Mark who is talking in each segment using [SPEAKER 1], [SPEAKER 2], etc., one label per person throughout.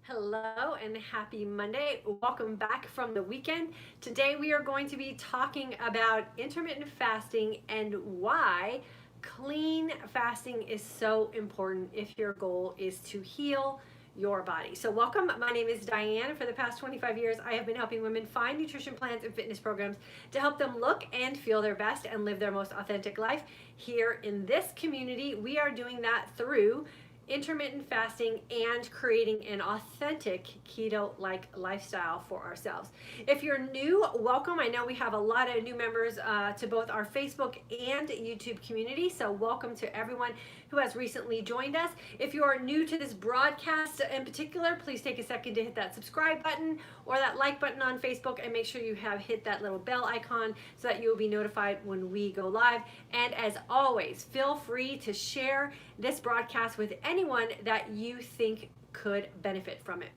[SPEAKER 1] Hello and happy Monday. Welcome back from the weekend. Today we are going to be talking about intermittent fasting and why clean fasting is so important if your goal is to heal your body. So welcome, my name is Diane. For the past 25 years, I have been helping women find nutrition plans and fitness programs to help them look and feel their best and live their most authentic life. Here in this community, we are doing that through intermittent fasting and creating an authentic keto-like lifestyle for ourselves. If you're new, welcome. I know we have a lot of new members to both our Facebook and YouTube community, so welcome to everyone who has recently joined us. If you are new to this broadcast in particular, please take a second to hit that subscribe button or that like button on Facebook and make sure you have hit that little bell icon so that you will be notified when we go live. And as always, feel free to share this broadcast with anyone that you think could benefit from it.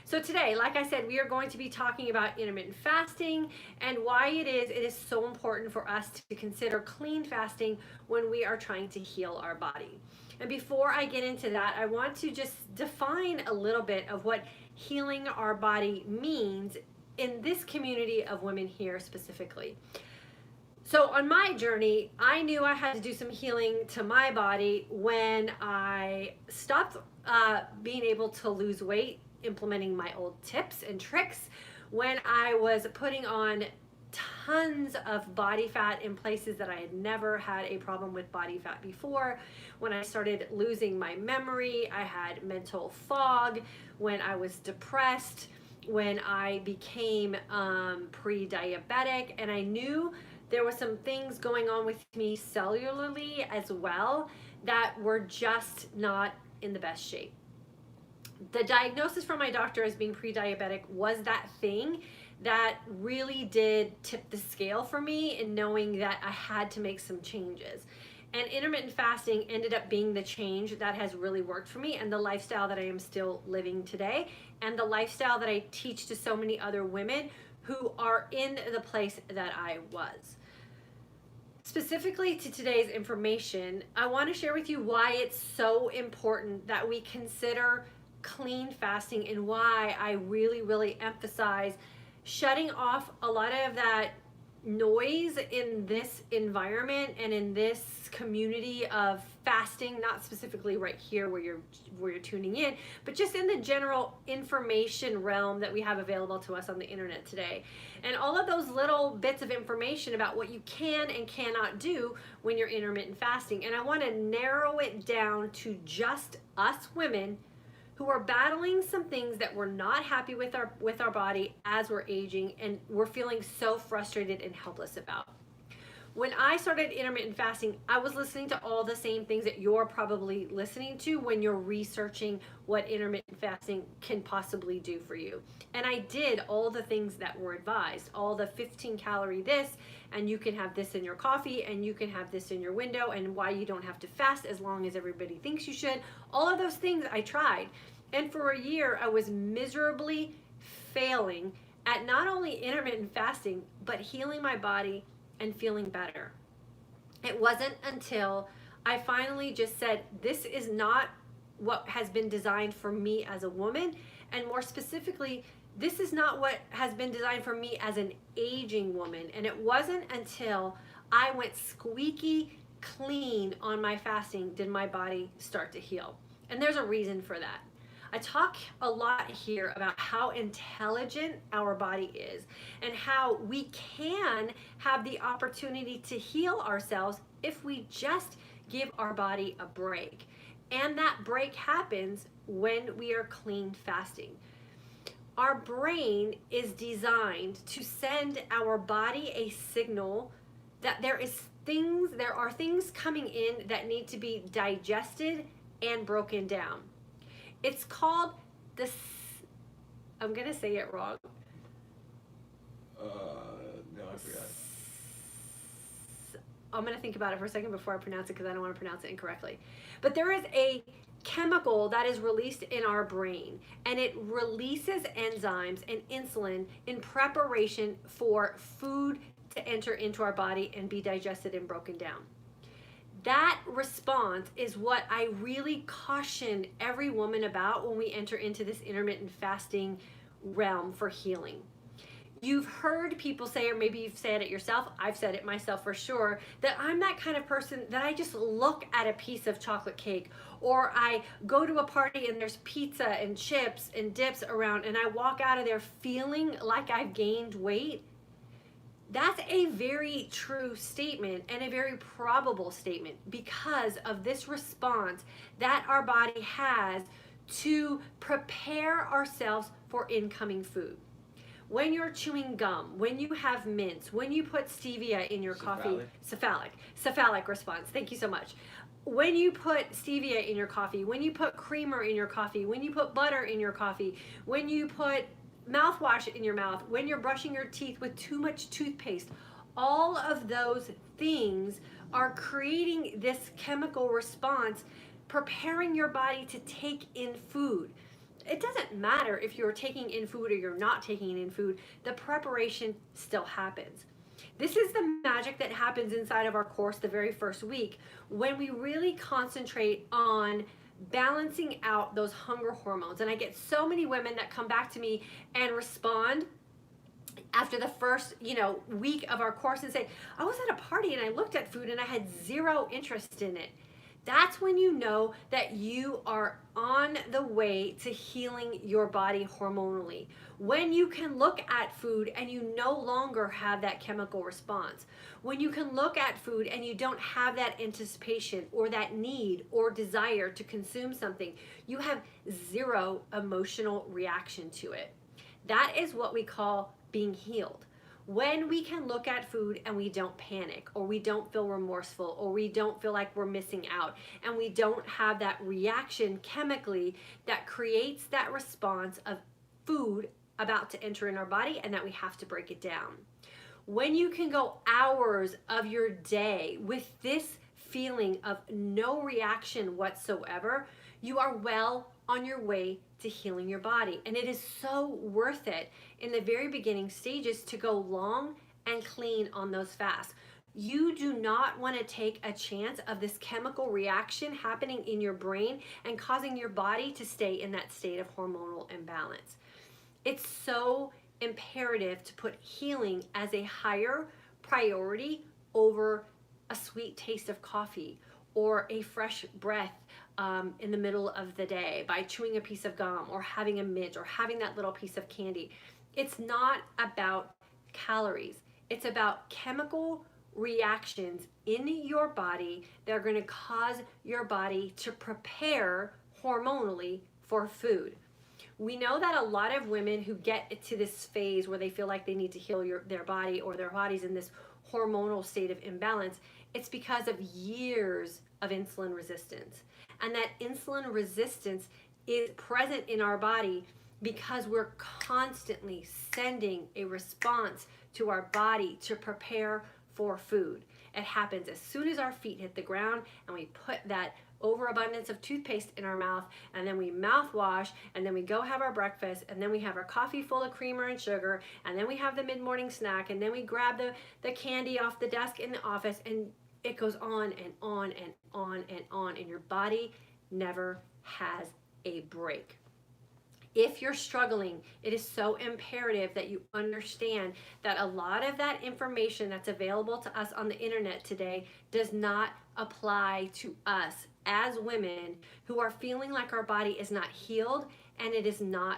[SPEAKER 1] So today, like I said, we are going to be talking about intermittent fasting and why it is so important for us to consider clean fasting when we are trying to heal our body. And before I get into that, I want to just define a little bit of what healing our body means in this community of women here specifically. So on my journey, I knew I had to do some healing to my body when I stopped being able to lose weight, implementing my old tips and tricks, when I was putting on tons of body fat in places that I had never had a problem with body fat before, when I started losing my memory, I had mental fog, when I was depressed, when I became pre-diabetic, and I knew there were some things going on with me cellularly as well that were just not in the best shape. The diagnosis from my doctor as being pre-diabetic was that thing that really did tip the scale for me in knowing that I had to make some changes. And intermittent fasting ended up being the change that has really worked for me and the lifestyle that I am still living today and the lifestyle that I teach to so many other women who are in the place that I was. Specifically to today's information, I want to share with you why it's so important that we consider clean fasting and why I really emphasize shutting off a lot of that noise in this environment and in this community of fasting, not specifically right here where you're tuning in, but just in the general information realm that we have available to us on the internet today. And all of those little bits of information about what you can and cannot do when you're intermittent fasting. And I want to narrow it down to just us women who are battling some things that we're not happy with our body as we're aging and we're feeling so frustrated and helpless about. When I started intermittent fasting, I was listening to all the same things that you're probably listening to when you're researching what intermittent fasting can possibly do for you. And I did all the things that were advised, all the 15 calorie this, and you can have this in your coffee, and you can have this in your window, and why you don't have to fast as long as everybody thinks you should. All of those things I tried. And for a year, I was miserably failing at not only intermittent fasting, but healing my body and feeling better. It wasn't until I finally just said, this is not what has been designed for me as a woman, and more specifically, this is not what has been designed for me as an aging woman. And it wasn't until I went squeaky clean on my fasting did my body start to heal. And there's a reason for that. I talk a lot here about how intelligent our body is and how we can have the opportunity to heal ourselves if we just give our body a break. And that break happens when we are clean fasting. Our brain is designed to send our body a signal that there are things coming in that need to be digested and broken down. It's called I'm going to say it wrong.
[SPEAKER 2] No, I forgot.
[SPEAKER 1] I'm going to think about it for a second before I pronounce it because I don't want to pronounce it incorrectly. But there is a chemical that is released in our brain, and it releases enzymes and insulin in preparation for food to enter into our body and be digested and broken down. That response is what I really caution every woman about when we enter into this intermittent fasting realm for healing. You've heard people say, or maybe you've said it yourself, I've said it myself for sure, that I'm that kind of person that I just look at a piece of chocolate cake, or I go to a party and there's pizza and chips and dips around, and I walk out of there feeling like I've gained weight. That's a very true statement and a very probable statement because of this response that our body has to prepare ourselves for incoming food. When you're chewing gum, when you have mints, when you put stevia in your coffee, cephalic response, thank you so much. When you put stevia in your coffee, when you put creamer in your coffee, when you put butter in your coffee, when you put mouthwash in your mouth, when you're brushing your teeth with too much toothpaste, all of those things are creating this chemical response, preparing your body to take in food. It doesn't matter if you're taking in food or you're not taking in food, the preparation still happens. This is the magic that happens inside of our course the very first week when we really concentrate on balancing out those hunger hormones. And I get so many women that come back to me and respond after the first, week of our course and say, I was at a party and I looked at food and I had zero interest in it. That's when you know that you are on the way to healing your body hormonally. When you can look at food and you no longer have that chemical response. When you can look at food and you don't have that anticipation or that need or desire to consume something, you have zero emotional reaction to it. That is what we call being healed. When we can look at food and we don't panic, or we don't feel remorseful, or we don't feel like we're missing out, and we don't have that reaction chemically that creates that response of food about to enter in our body and that we have to break it down. When you can go hours of your day with this feeling of no reaction whatsoever, you are well on your way to healing your body. And it is so worth it in the very beginning stages to go long and clean on those fasts. You do not want to take a chance of this chemical reaction happening in your brain and causing your body to stay in that state of hormonal imbalance. It's so imperative to put healing as a higher priority over a sweet taste of coffee or a fresh breath in the middle of the day by chewing a piece of gum or having a mint or having that little piece of candy. It's not about calories. It's about chemical reactions in your body that are going to cause your body to prepare hormonally for food. We know that a lot of women who get to this phase where they feel like they need to heal their body or their body's in this hormonal state of imbalance, it's because of years of insulin resistance. And that insulin resistance is present in our body because we're constantly sending a response to our body to prepare for food. It happens as soon as our feet hit the ground and we put that overabundance of toothpaste in our mouth, and then we mouthwash, and then we go have our breakfast, and then we have our coffee full of creamer and sugar, and then we have the mid-morning snack, and then we grab the candy off the desk in the office, and it goes on and on and on and on, and your body never has a break. If you're struggling, it is so imperative that you understand that a lot of that information that's available to us on the internet today does not apply to us as women who are feeling like our body is not healed and it is not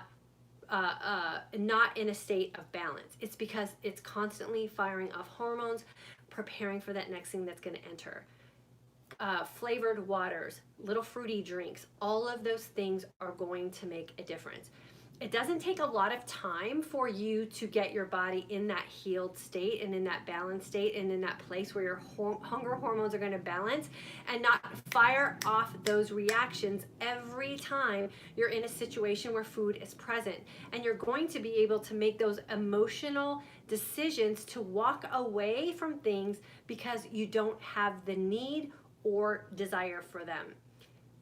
[SPEAKER 1] in a state of balance. It's because it's constantly firing off hormones, preparing for that next thing that's going to enter. Flavored waters, little fruity drinks, all of those things are going to make a difference. It doesn't take a lot of time for you to get your body in that healed state and in that balanced state and in that place where your hunger hormones are going to balance and not fire off those reactions every time you're in a situation where food is present. And you're going to be able to make those emotional decisions to walk away from things because you don't have the need or desire for them.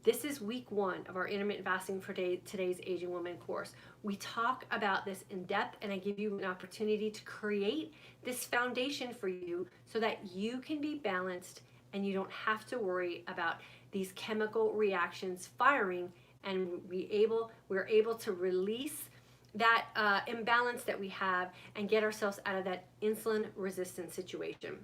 [SPEAKER 1] This is week 1 of our intermittent fasting for today's Aging Woman course. We talk about this in depth, and I give you an opportunity to create this foundation for you so that you can be balanced and you don't have to worry about these chemical reactions firing, and we're able to release that imbalance that we have and get ourselves out of that insulin resistant situation.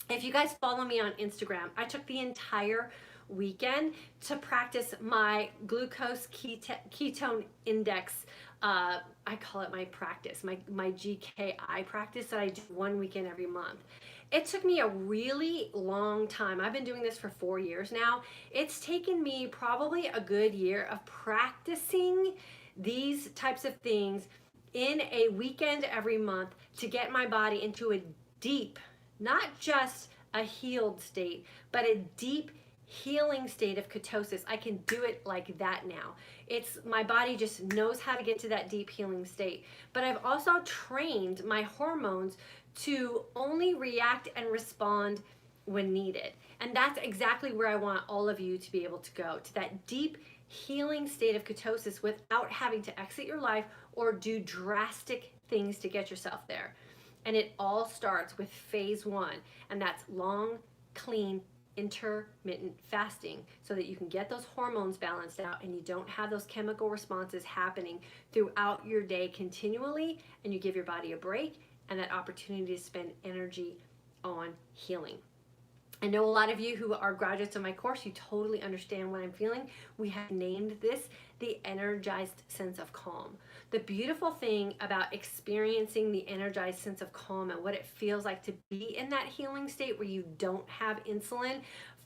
[SPEAKER 1] If you guys follow me on Instagram, I took the entire weekend to practice my glucose ketone index. I call it my practice, my GKI practice that I do one weekend every month. It took me a really long time. I've been doing this for 4 years now. It's taken me probably a good year of practicing these types of things in a weekend every month to get my body into a deep, not just a healed state, but a deep healing state of ketosis. I can do it like that now. It's my body just knows how to get to that deep healing state. But I've also trained my hormones to only react and respond when needed. And that's exactly where I want all of you to be able to go, to that deep healing state of ketosis without having to exit your life or do drastic things to get yourself there. And it all starts with phase 1, and that's long, clean, intermittent fasting, so that you can get those hormones balanced out and you don't have those chemical responses happening throughout your day continually, and you give your body a break and that opportunity to spend energy on healing. I know a lot of you who are graduates of my course, you totally understand what I'm feeling. We have named this the energized sense of calm. The beautiful thing about experiencing the energized sense of calm and what it feels like to be in that healing state where you don't have insulin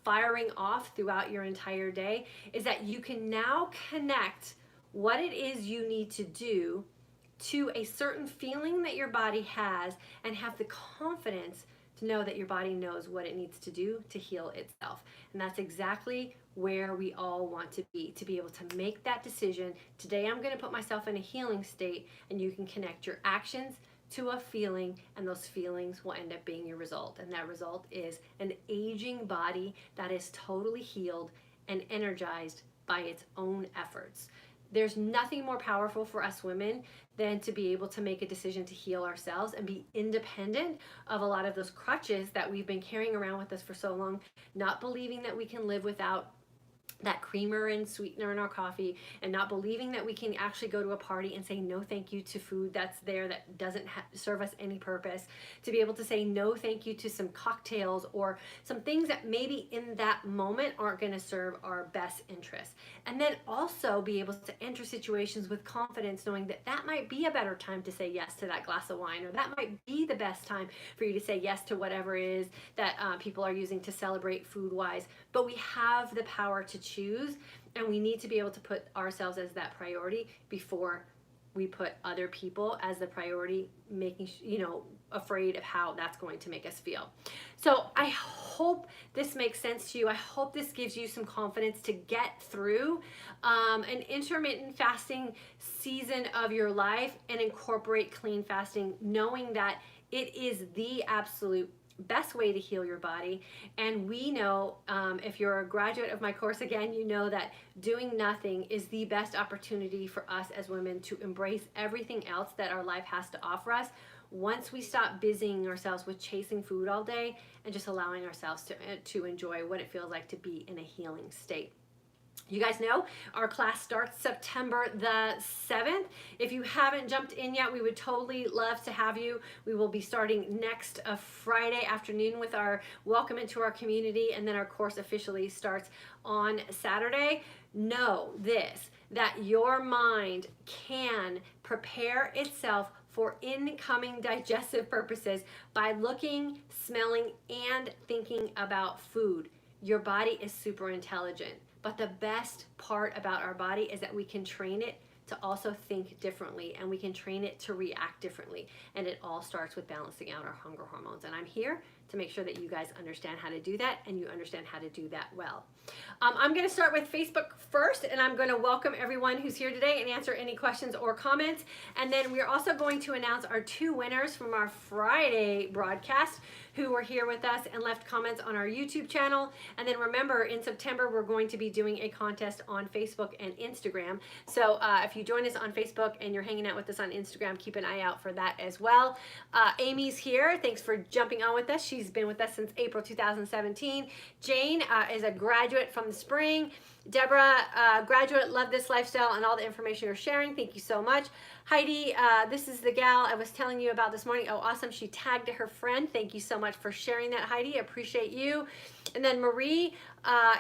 [SPEAKER 1] firing off throughout your entire day is that you can now connect what it is you need to do to a certain feeling that your body has and have the confidence to know that your body knows what it needs to do to heal itself. And that's exactly where we all want to be able to make that decision. Today I'm going to put myself in a healing state, and you can connect your actions to a feeling, and those feelings will end up being your result. And that result is an aging body that is totally healed and energized by its own efforts. There's nothing more powerful for us women than to be able to make a decision to heal ourselves and be independent of a lot of those crutches that we've been carrying around with us for so long, not believing that we can live without that creamer and sweetener in our coffee, and not believing that we can actually go to a party and say no thank you to food that's there that doesn't serve us any purpose, to be able to say no thank you to some cocktails or some things that maybe in that moment aren't going to serve our best interests. And then also be able to enter situations with confidence, knowing that that might be a better time to say yes to that glass of wine, or that might be the best time for you to say yes to whatever it is that people are using to celebrate food-wise. But we have the power to choose, and we need to be able to put ourselves as that priority before we put other people as the priority, making afraid of how that's going to make us feel. So I hope this makes sense to you. I hope this gives you some confidence to get through an intermittent fasting season of your life and incorporate clean fasting, knowing that it is the absolute best way to heal your body. And we know, if you're a graduate of my course, again, you know that doing nothing is the best opportunity for us as women to embrace everything else that our life has to offer us once we stop busying ourselves with chasing food all day and just allowing ourselves to enjoy what it feels like to be in a healing state. You guys know our class starts September the 7th. If you haven't jumped in yet, we would totally love to have you. We will be starting next Friday afternoon with our welcome into our community, and then our course officially starts on Saturday. Know this, that your mind can prepare itself for incoming digestive purposes by looking, smelling, and thinking about food. Your body is super intelligent. But the best part about our body is that we can train it to also think differently, and we can train it to react differently. And it all starts with balancing out our hunger hormones. And I'm here to make sure that you guys understand how to do that, and you understand how to do that well. I'm going to start with Facebook first, and I'm going to welcome everyone who's here today and answer any questions or comments. And then we're also going to announce our 2 winners from our Friday broadcast who were here with us and left comments on our YouTube channel. And then remember, in September, we're going to be doing a contest on Facebook and Instagram. So if you join us on Facebook and you're hanging out with us on Instagram, keep an eye out for that as well. Amy's here. Thanks for jumping on with us. She's She's been with us since April 2017. Jane is a graduate from the spring. Deborah, graduate, love this lifestyle and all the information you're sharing. Thank you so much. Heidi, this is the gal I was telling you about this morning. Oh, awesome. She tagged her friend. Thank you so much for sharing that, Heidi. Appreciate you. And then Marie,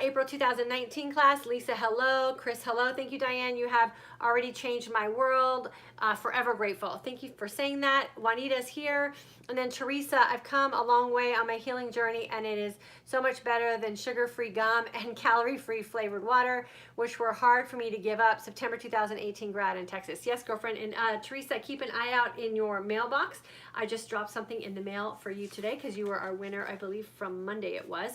[SPEAKER 1] April 2019 class. Lisa, hello. Chris, hello. Thank you, Diane. You have already changed my world. Forever grateful. Thank you for saying that. Juanita's here. And then Teresa, I've come a long way on my healing journey, and it is so much better than sugar-free gum and calorie-free flavored water, which were hard for me to give up. September 2018 grad in Texas. Yes, girlfriend. And Teresa, keep an eye out in your mailbox. I just dropped something in the mail for you today because you were our winner, I believe, from Monday it was.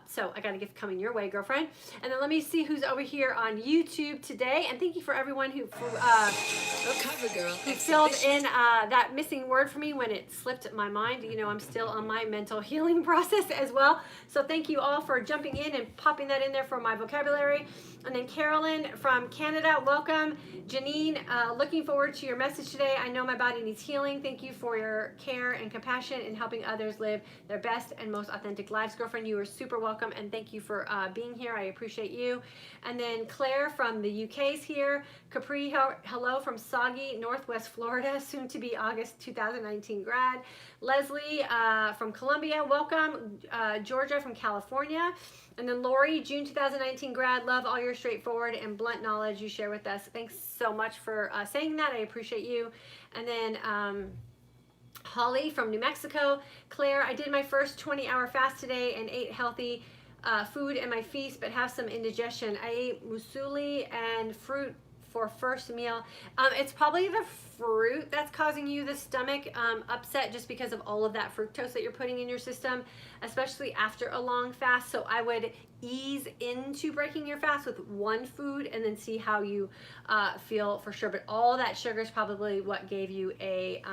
[SPEAKER 1] So I got a gift coming your way, girlfriend. And then let me see who's over here on YouTube today. And thank you for everyone who filled in that missing word for me when it slipped my mind. You know, I'm still on my mental healing process as well. So thank you all for jumping in and popping that in there for my vocabulary. And then Carolyn from Canada, welcome. Janine, looking forward to your message today. I know my body needs healing. Thank you for your care and compassion in helping others live their best and most authentic lives. Girlfriend, you are super welcome, and thank you for being here. I appreciate you. And then Claire from the UK is here. Capri, hello from soggy Northwest Florida, soon to be August 2019 grad. Leslie from Colombia, welcome. Georgia from California. And then Lori, June 2019 grad. Love all your straightforward and blunt knowledge you share with us. Thanks so much for saying that. I appreciate you. And then Holly from New Mexico. Claire, I did my first 20-hour fast today and ate healthy food in my feast, but have some indigestion. I ate muesli and fruit for first meal. It's probably the fruit that's causing you the stomach upset, just because of all of that fructose that you're putting in your system, especially after a long fast. So I would ease into breaking your fast with one food and then see how you feel for sure. But all that sugar is probably what gave you a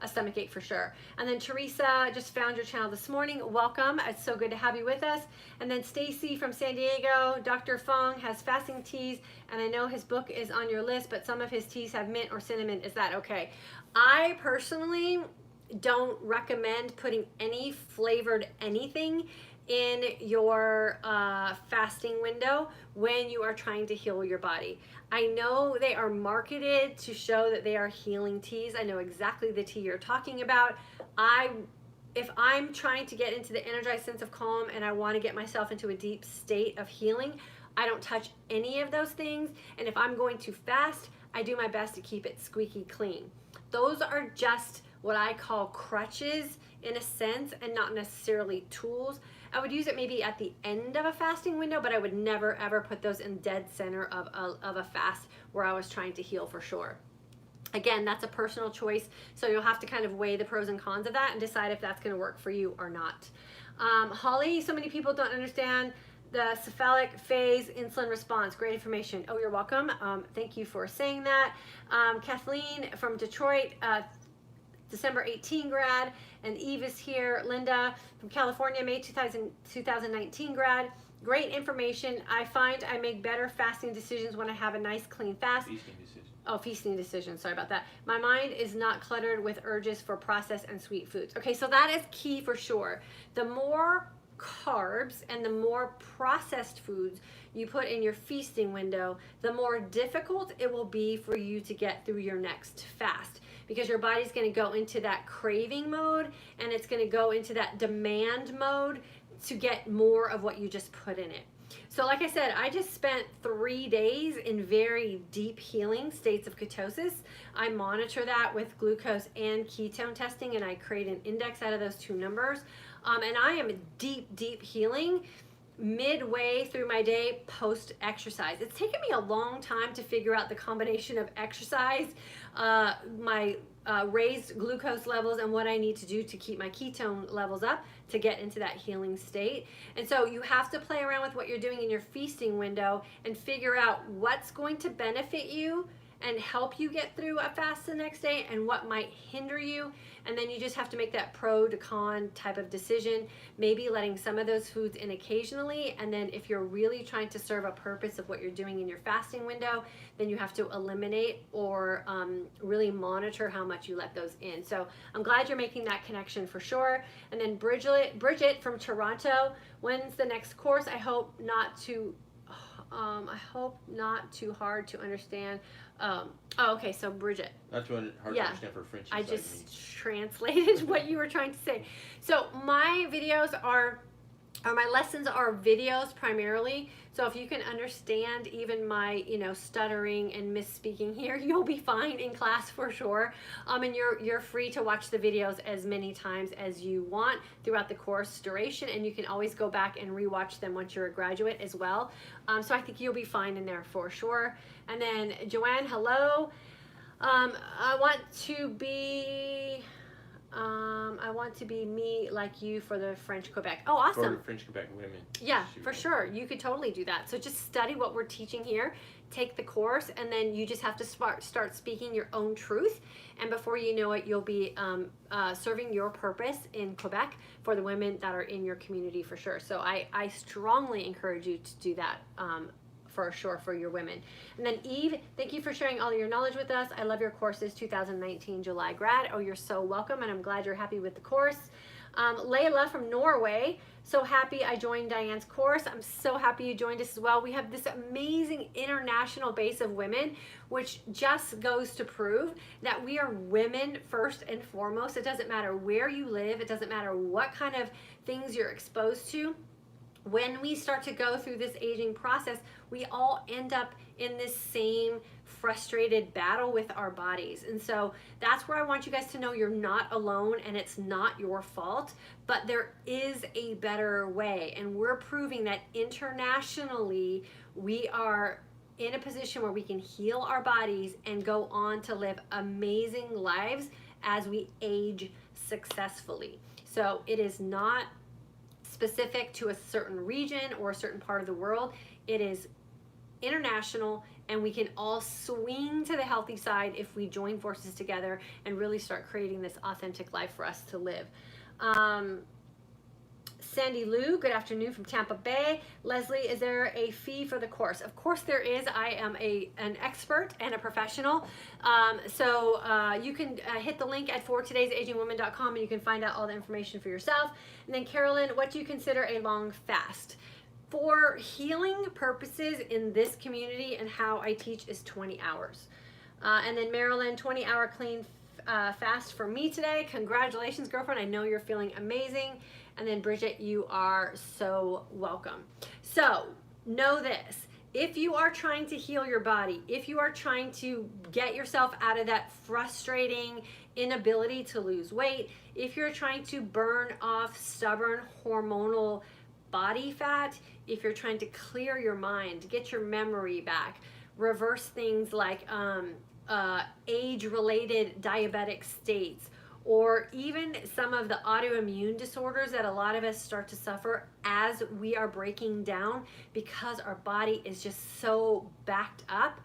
[SPEAKER 1] stomach ache for sure. And then Teresa, just found your channel this morning. Welcome. It's so good to have you with us. And then Stacy from San Diego. Dr. Fong has fasting teas, and I know his book is on your list, but some of his teas have mint or cinnamon. Is that okay? I personally don't recommend putting any flavored anything in your fasting window when you are trying to heal your body. I know they are marketed to show that they are healing teas. I know exactly the tea you're talking about. If I'm trying to get into the energized sense of calm and I want to get myself into a deep state of healing, I don't touch any of those things. And if I'm going to fast, I do my best to keep it squeaky clean. Those are just what I call crutches in a sense, and not necessarily tools. I would use it maybe at the end of a fasting window, but I would never ever put those in dead center of a fast where I was trying to heal for sure. Again, that's a personal choice, so you'll have to kind of weigh the pros and cons of that and decide if that's going to work for you or not. Holly, so many people don't understand the cephalic phase insulin response. Great information. Oh, you're welcome. Thank you for saying that. Kathleen from Detroit, December 18 grad, and Eve is here. Linda from California, May 2019 grad. Great information. I find I make better fasting decisions when I have a nice clean fast.
[SPEAKER 2] Feasting decision.
[SPEAKER 1] Oh, feasting decisions. Sorry about that. My mind is not cluttered with urges for processed and sweet foods. Okay, so that is key for sure. The more carbs and the more processed foods you put in your feasting window, the more difficult it will be for you to get through your next fast, because your body's going to go into that craving mode and it's going to go into that demand mode to get more of what you just put in it. So like I said, I just spent 3 days in very deep healing states of ketosis. I monitor that with glucose and ketone testing, and I create an index out of those two numbers. And I am deep healing midway through my day post exercise. It's taken me a long time to figure out the combination of exercise, my raised glucose levels, and what I need to do to keep my ketone levels up to get into that healing state. And so you have to play around with what you're doing in your feasting window and figure out what's going to benefit you and help you get through a fast the next day and what might hinder you. And then you just have to make that pro to con type of decision, maybe letting some of those foods in occasionally. And then if you're really trying to serve a purpose of what you're doing in your fasting window, then you have to eliminate or really monitor how much you let those in. So I'm glad you're making that connection for sure. And then Bridget from Toronto, when's the next course? I hope not too hard to understand. Okay, so Bridget.
[SPEAKER 2] Not too hard to understand for French.
[SPEAKER 1] I just translated what you were trying to say. So my videos are my lessons are videos primarily. So if you can understand even my, stuttering and misspeaking here, you'll be fine in class for sure. And you're free to watch the videos as many times as you want throughout the course duration, and you can always go back and rewatch them once you're a graduate as well. So I think you'll be fine in there for sure. And then Joanne, hello. I want to be me like you for the French Quebec. Oh, awesome.
[SPEAKER 2] For French Quebec women.
[SPEAKER 1] Yeah, for sure. You could totally do that. So just study what we're teaching here, take the course, and then you just have to start speaking your own truth. And before you know it, you'll be serving your purpose in Quebec for the women that are in your community for sure. So I strongly encourage you to do that for sure for your women. And then Eve, thank you for sharing all your knowledge with us. I love your courses, 2019 July grad. Oh, you're so welcome, and I'm glad you're happy with the course. Layla from Norway, so happy I joined Diane's course. I'm so happy you joined us as well. We have this amazing international base of women, which just goes to prove that we are women first and foremost. It doesn't matter where you live. It doesn't matter what kind of things you're exposed to. When we start to go through this aging process, we all end up in this same frustrated battle with our bodies. And so that's where I want you guys to know you're not alone and it's not your fault, but there is a better way. And we're proving that internationally, we are in a position where we can heal our bodies and go on to live amazing lives as we age successfully. So it is not specific to a certain region or a certain part of the world. It is international, and we can all swing to the healthy side if we join forces together and really start creating this authentic life for us to live. Sandy Lou, good afternoon from Tampa Bay. Leslie, is there a fee for the course? Of course there is. I am an expert and a professional. So you can hit the link at fortodaysagingwoman.com and you can find out all the information for yourself. And then Carolyn, what do you consider a long fast? For healing purposes in this community and how I teach is 20 hours. And then Marilyn, 20-hour clean fast for me today. Congratulations, girlfriend. I know you're feeling amazing. And then Bridget, you are so welcome. So know this. If you are trying to heal your body, if you are trying to get yourself out of that frustrating inability to lose weight, if you're trying to burn off stubborn hormonal body fat, if you're trying to clear your mind, get your memory back, reverse things like age-related diabetic states, or even some of the autoimmune disorders that a lot of us start to suffer as we are breaking down because our body is just so backed up,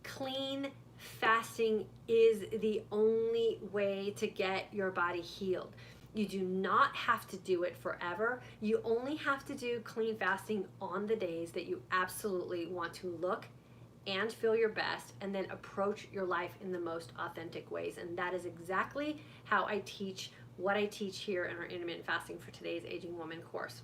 [SPEAKER 1] clean fasting is the only way to get your body healed. You do not have to do it forever. You only have to do clean fasting on the days that you absolutely want to look and feel your best, and then approach your life in the most authentic ways. And that is exactly how I teach what I teach here in our intermittent fasting for today's Aging Woman course.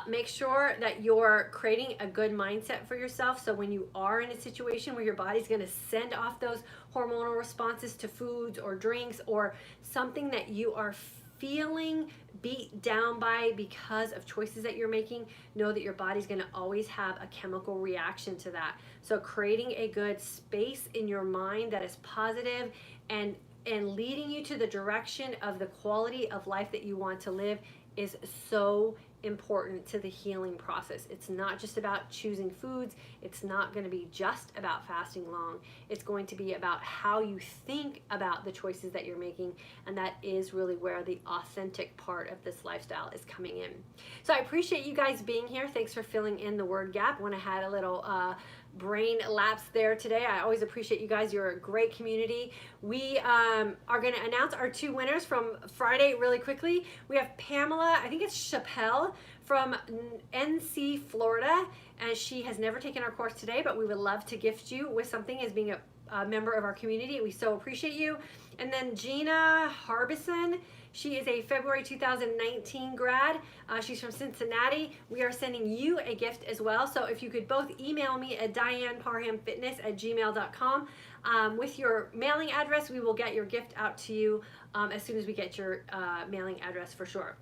[SPEAKER 1] Make sure that you're creating a good mindset for yourself, so when you are in a situation where your body's going to send off those hormonal responses to foods or drinks or something that you are feeling beat down by because of choices that you're making, know that your body's going to always have a chemical reaction to that. So creating a good space in your mind that is positive and leading you to the direction of the quality of life that you want to live is so important to the healing process. It's not just about choosing foods. It's not going to be just about fasting long. It's going to be about how you think about the choices that you're making, and that is really where the authentic part of this lifestyle is coming in. So I appreciate you guys being here. Thanks for filling in the word gap when I had a little brain lapse there today. I always appreciate you guys. You're a great community. We are going to announce our 2 winners from Friday really quickly. We have Pamela, I think it's Chappelle, from NC, Florida, and she has never taken our course today, but we would love to gift you with something as being a member of our community. We so appreciate you. And then Gina Harbison, she is a February 2019 grad. She's from Cincinnati. We are sending you a gift as well. So if you could both email me at dyannparhamfitness@gmail.com with your mailing address, we will get your gift out to you as soon as we get your mailing address for sure.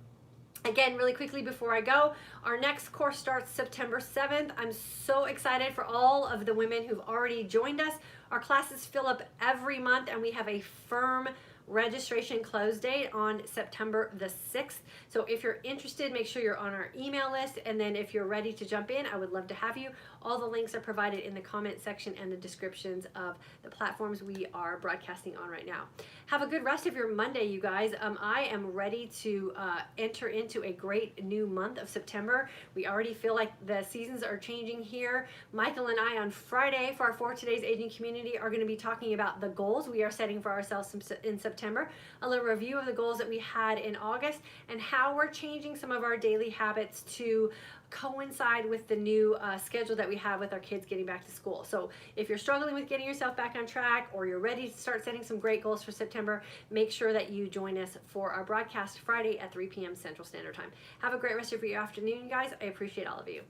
[SPEAKER 1] Again, really quickly before I go, our next course starts September 7th. I'm so excited for all of the women who've already joined us. Our classes fill up every month, and we have a firm registration close date on September the 6th. So if you're interested, make sure you're on our email list. And then if you're ready to jump in, I would love to have you. All the links are provided in the comment section and the descriptions of the platforms we are broadcasting on right now. Have a good rest of your Monday, you guys. I am ready to enter into a great new month of September. We already feel like the seasons are changing here. Michael and I on Friday for our For Today's Aging community are going to be talking about the goals we are setting for ourselves in September, a little review of the goals that we had in August, and how we're changing some of our daily habits to coincide with the new schedule that we have with our kids getting back to school. So if you're struggling with getting yourself back on track, or you're ready to start setting some great goals for September, make sure that you join us for our broadcast Friday at 3 p.m. Central Standard Time. Have a great rest of your afternoon, guys. I appreciate all of you.